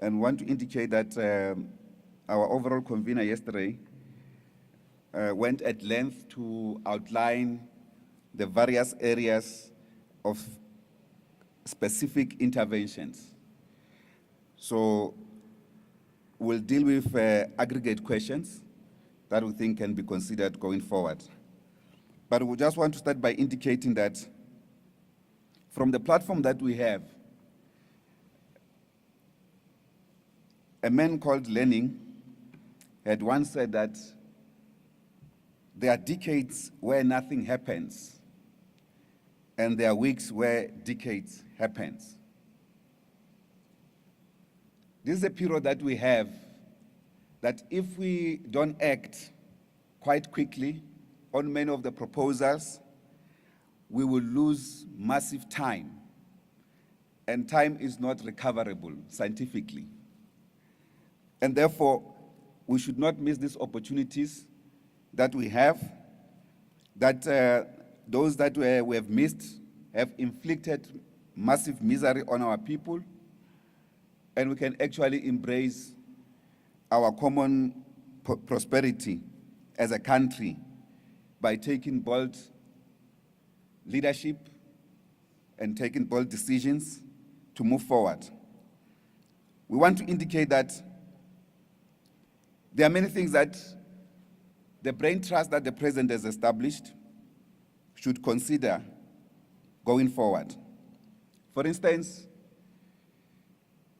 and want to indicate that our overall convener yesterday went at length to outline the various areas of specific interventions. So we'll deal with aggregate questions that we think can be considered going forward. But we just want to start by indicating that from the platform that we have, a man called Lenin had once said that there are decades where nothing happens, and there are weeks where decades happens. This is a period that we have that if we don't act quite quickly on many of the proposals, we will lose massive time, and time is not recoverable scientifically. And therefore, we should not miss these opportunities that we have, that those that we have missed have inflicted massive misery on our people, and we can actually embrace our common prosperity as a country by taking bold leadership and taking bold decisions to move forward. We want to indicate that there are many things that the brain trust that the president has established should consider going forward. For instance,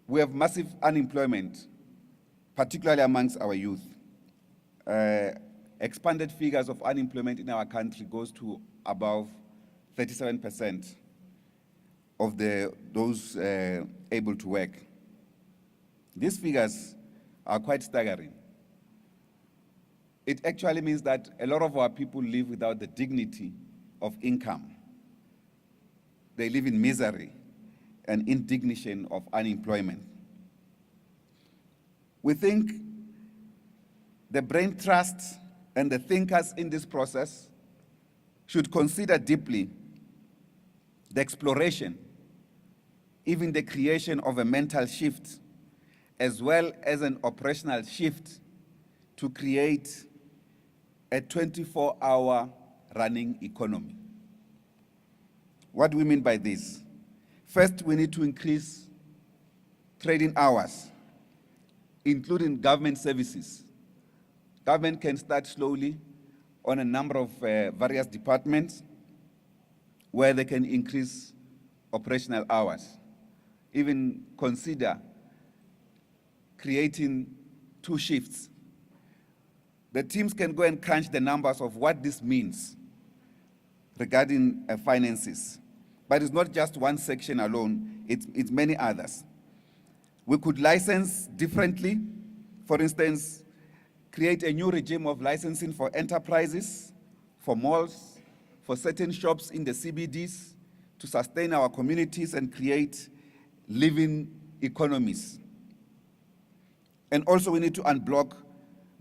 we have massive unemployment, particularly amongst our youth. Expanded figures of unemployment in our country goes to above 37% of those able to work. These figures are quite staggering. It actually means that a lot of our people live without the dignity of income. They live in misery and indignation of unemployment. We think the brain trust and the thinkers in this process should consider deeply the exploration, even the creation of a mental shift, as well as an operational shift to create a 24-hour running economy. What do we mean by this? First, we need to increase trading hours, including government services. Government can start slowly on a number of various departments where they can increase operational hours. Even consider creating 2 shifts. The teams can go and crunch the numbers of what this means regarding finances. But it's not just one section alone, it's many others. We could license differently. For instance, create a new regime of licensing for enterprises, for malls, for certain shops in the CBDs to sustain our communities and create living economies. And also we need to unblock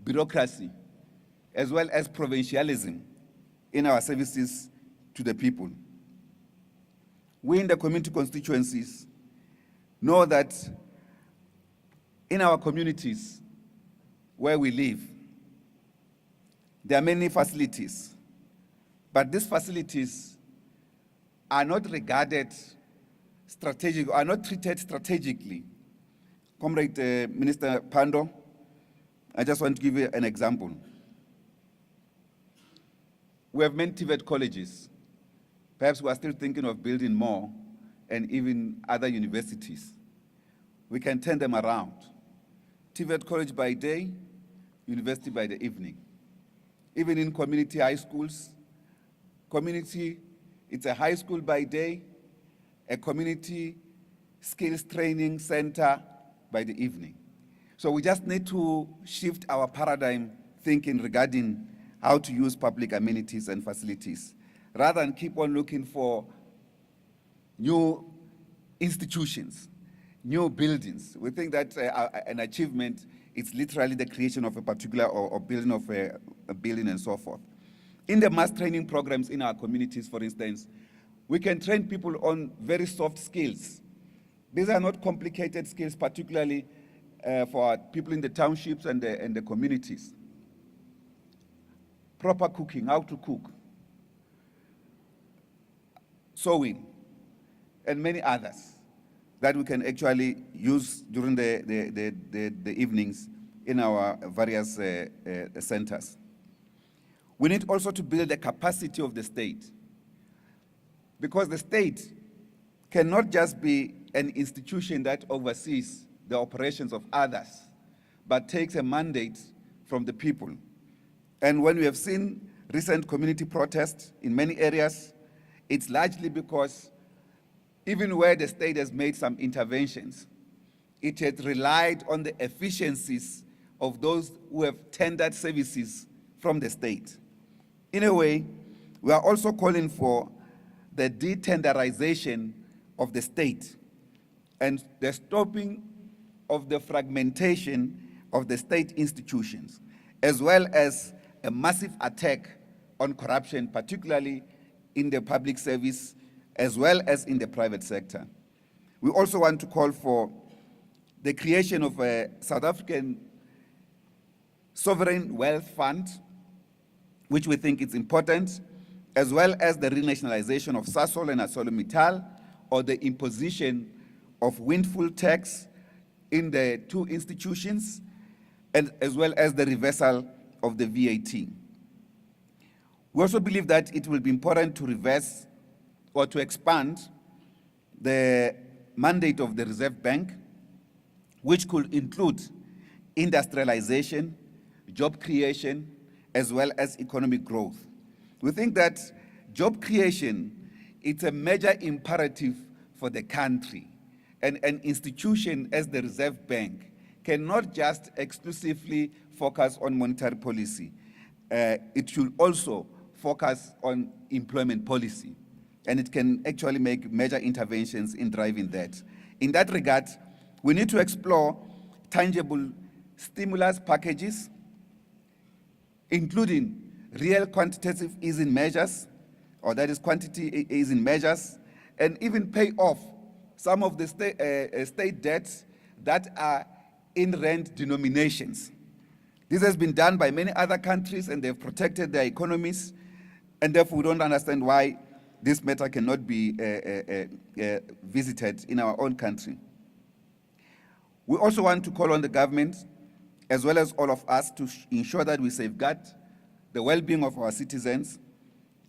bureaucracy as well as provincialism in our services to the people. We in the community constituencies know that in our communities where we live, there are many facilities, but these facilities are not regarded strategic, are not treated strategically. Comrade Minister Pando, I just want to give you an example. We have many TVET colleges. Perhaps we are still thinking of building more, and even other universities. We can turn them around. TVET college by day, university by the evening. Even in community high schools, it's a high school by day, a community skills training center by the evening. So we just need to shift our paradigm thinking regarding how to use public amenities and facilities, rather than keep on looking for new institutions, new buildings. We think that an achievement is literally the creation of a particular or building of a building and so forth. In the mass training programs in our communities, for instance, we can train people on very soft skills. These are not complicated skills, particularly for our people in the townships and the communities. Proper cooking, how to cook, sewing, and many others that we can actually use during the evenings in our various centers. We need also to build the capacity of the state, because the state cannot just be an institution that oversees the operations of others, but takes a mandate from the people. And when we have seen recent community protests in many areas, it's largely because even where the state has made some interventions, it has relied on the efficiencies of those who have tendered services from the state. In a way, we are also calling for the de-tenderization of the state and the stopping of the fragmentation of the state institutions, as well as a massive attack on corruption, particularly in the public service, as well as in the private sector. We also want to call for the creation of a South African sovereign wealth fund, which we think is important, as well as the renationalization of Sasol and ArcelorMittal, or the imposition of windfall tax in the two institutions, and as well as the reversal of the VAT. We also believe that it will be important to reverse or to expand the mandate of the Reserve Bank, which could include industrialization, job creation, as well as economic growth. We think that job creation is a major imperative for the country, and an institution as the Reserve Bank cannot just exclusively focus on monetary policy. It should also focus on employment policy, and it can actually make major interventions in driving that. In that regard, we need to explore tangible stimulus packages, including real quantitative easing measures, or that is quantity easing measures, and even pay off some of the state debts that are in rand denominations. This has been done by many other countries, and they've protected their economies, and therefore we don't understand why this matter cannot be visited in our own country. We also want to call on the government, as well as all of us, to ensure that we safeguard the well-being of our citizens,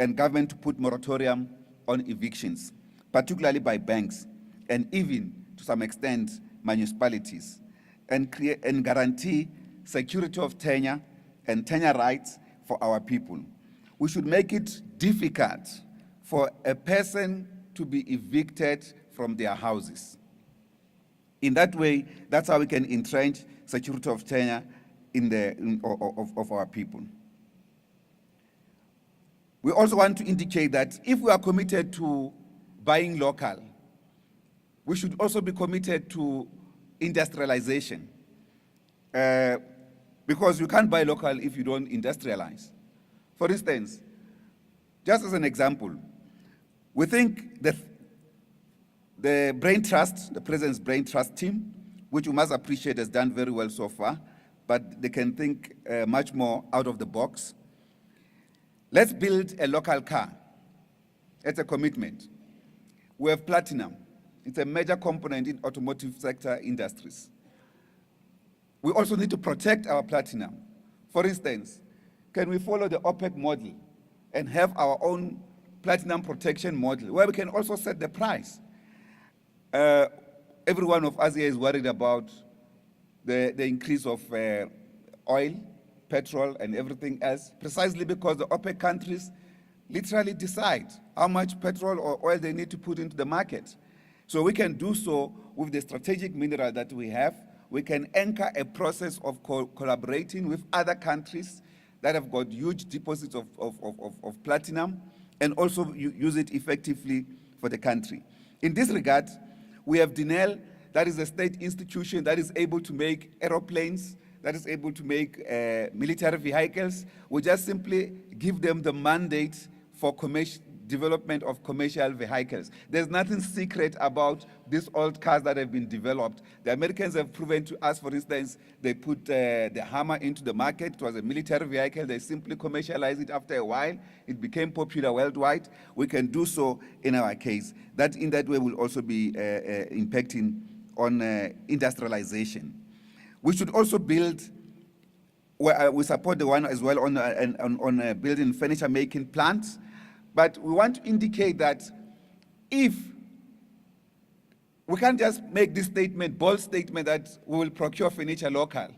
and government to put moratorium on evictions, particularly by banks, and even, to some extent, municipalities, and guarantee security of tenure and tenure rights for our people. We should make it difficult for a person to be evicted from their houses. In that way, that's how we can entrench security of tenure of our people. We also want to indicate that if we are committed to buying local, we should also be committed to industrialization, because you can't buy local if you don't industrialize. For instance, just as an example, we think that the Brain Trust, the President's Brain Trust team, which we must appreciate has done very well so far, but they can think much more out of the box. Let's build a local car. It's a commitment. We have platinum. It's a major component in automotive sector industries. We also need to protect our platinum. For instance, can we follow the OPEC model and have our own platinum protection model where we can also set the price? Every one of us here is worried about the increase of oil, petrol, and everything else, precisely because the OPEC countries literally decide how much petrol or oil they need to put into the market. So we can do so with the strategic mineral that we have. We can anchor a process of collaborating with other countries that have got huge deposits of platinum, and also use it effectively for the country. In this regard, we have DINEL, that is a state institution that is able to make aeroplanes, that is able to make military vehicles. We just simply give them the mandate for development of commercial vehicles. There's nothing secret about these old cars that have been developed. The Americans have proven to us, for instance, they put the Hammer into the market. It was a military vehicle. They simply commercialized it after a while. It became popular worldwide. We can do so in our case. That in that way will also be impacting on industrialization. We should also build, we support the one as well on building furniture making plants. But we want to indicate that if we can't just make this statement, bold statement, that we will procure furniture local,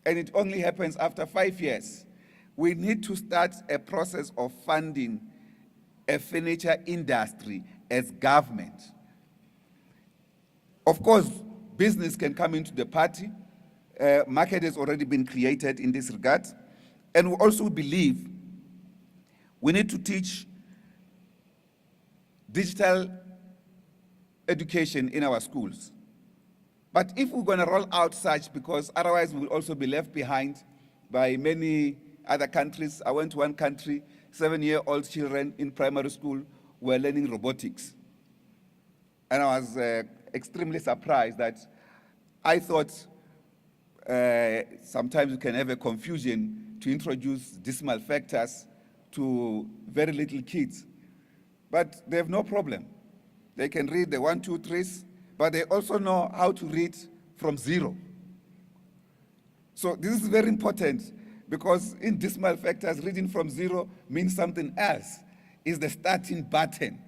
and it only happens after 5 years. We need to start a process of funding a furniture industry as government. Of course, business can come into the party. Market has already been created in this regard. And we also believe we need to teach digital education in our schools. But if we're going to roll out such, because otherwise we'll also be left behind by many other countries. I went to one country, 7-year-old children in primary school were learning robotics. And I was extremely surprised that I thought sometimes you can have a confusion to introduce decimal factors to very little kids. But they have no problem. They can read the 1, 2, 3s, but they also know how to read from 0. So this is very important, because in decimal factors, reading from 0 means something else. It's the starting button.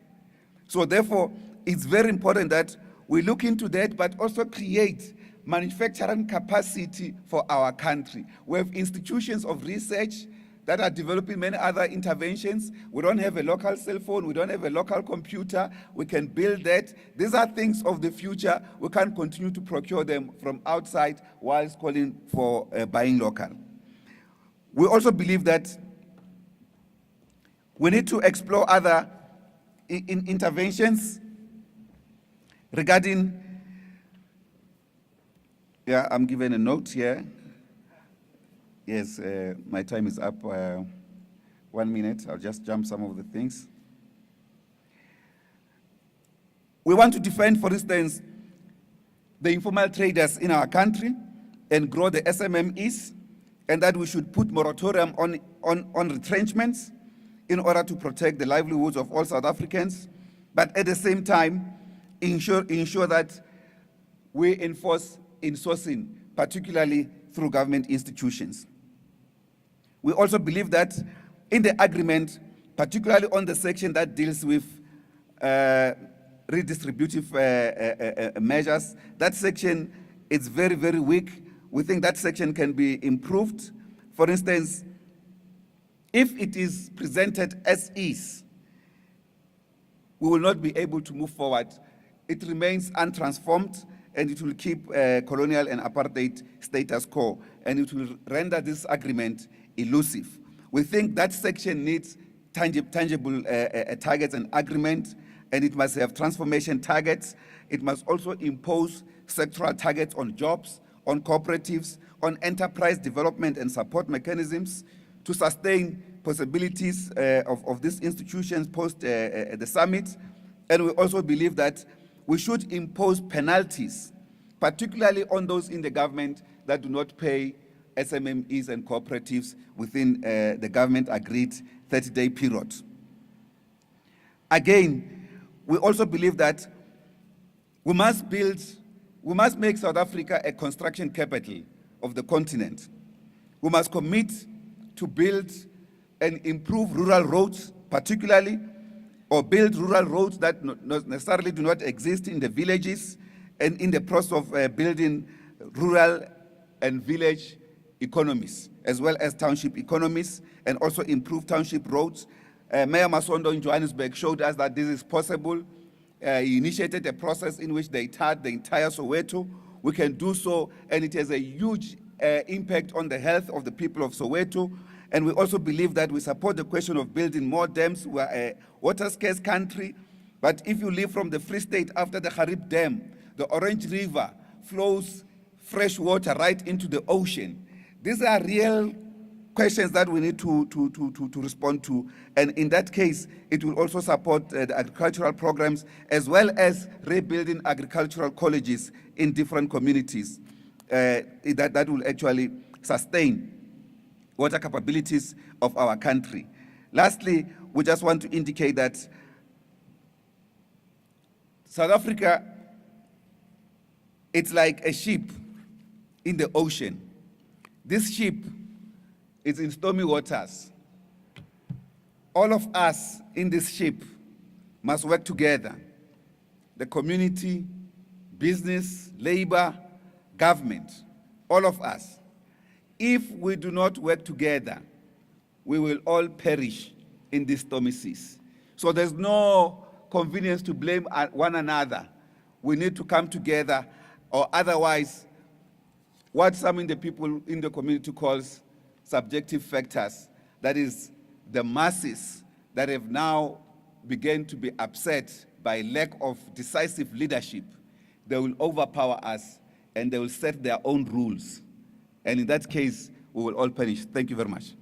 So therefore, it's very important that we look into that, but also create manufacturing capacity for our country. We have institutions of research that are developing many other interventions. We don't have a local cell phone. We don't have a local computer. We can build that. These are things of the future. We can't continue to procure them from outside whilst calling for buying local. We also believe that we need to explore other interventions regarding, I'm given a note here. Yes, my time is up. 1 minute. I'll just jump some of the things. We want to defend, for instance, the informal traders in our country and grow the SMMEs, and that we should put moratorium on retrenchments in order to protect the livelihoods of all South Africans, but at the same time, ensure that we enforce insourcing, particularly through government institutions. We also believe that in the agreement, particularly on the section that deals with redistributive measures, that section is very, very weak. We think that section can be improved. For instance, if it is presented as is, we will not be able to move forward. It remains untransformed, and it will keep colonial and apartheid status quo, and it will render this agreement elusive. We think that section needs tangible targets and agreement, and it must have transformation targets. It must also impose sectoral targets on jobs, on cooperatives, on enterprise development and support mechanisms to sustain possibilities of these institutions post the summit. And we also believe that we should impose penalties, particularly on those in the government that do not pay SMMEs and cooperatives within the government-agreed 30-day period. Again, we also believe that we must make South Africa a construction capital of the continent. We must commit to build and improve rural roads, particularly, or build rural roads that not necessarily do not exist in the villages, and in the process of building rural and village economies, as well as township economies, and also improve township roads. Mayor Masondo in Johannesburg showed us that this is possible. He initiated a process in which they tarred the entire Soweto. We can do so, and it has a huge impact on the health of the people of Soweto. And we also believe that we support the question of building more dams. We are a water-scarce country, but if you live from the Free State after the Harib Dam, the Orange River flows fresh water right into the ocean. These are real questions that we need to respond to. And in that case, it will also support the agricultural programs as well as rebuilding agricultural colleges in different communities that will actually sustain water capabilities of our country. Lastly, we just want to indicate that South Africa, it's like a ship in the ocean. This ship is in stormy waters. All of us in this ship must work together. The community, business, labor, government, all of us. If we do not work together, we will all perish in these stormy seas. So there's no convenience to blame one another. We need to come together, or otherwise, what some of the people in the community calls subjective factors, that is the masses that have now begun to be upset by lack of decisive leadership, they will overpower us and they will set their own rules. And in that case, we will all perish. Thank you very much.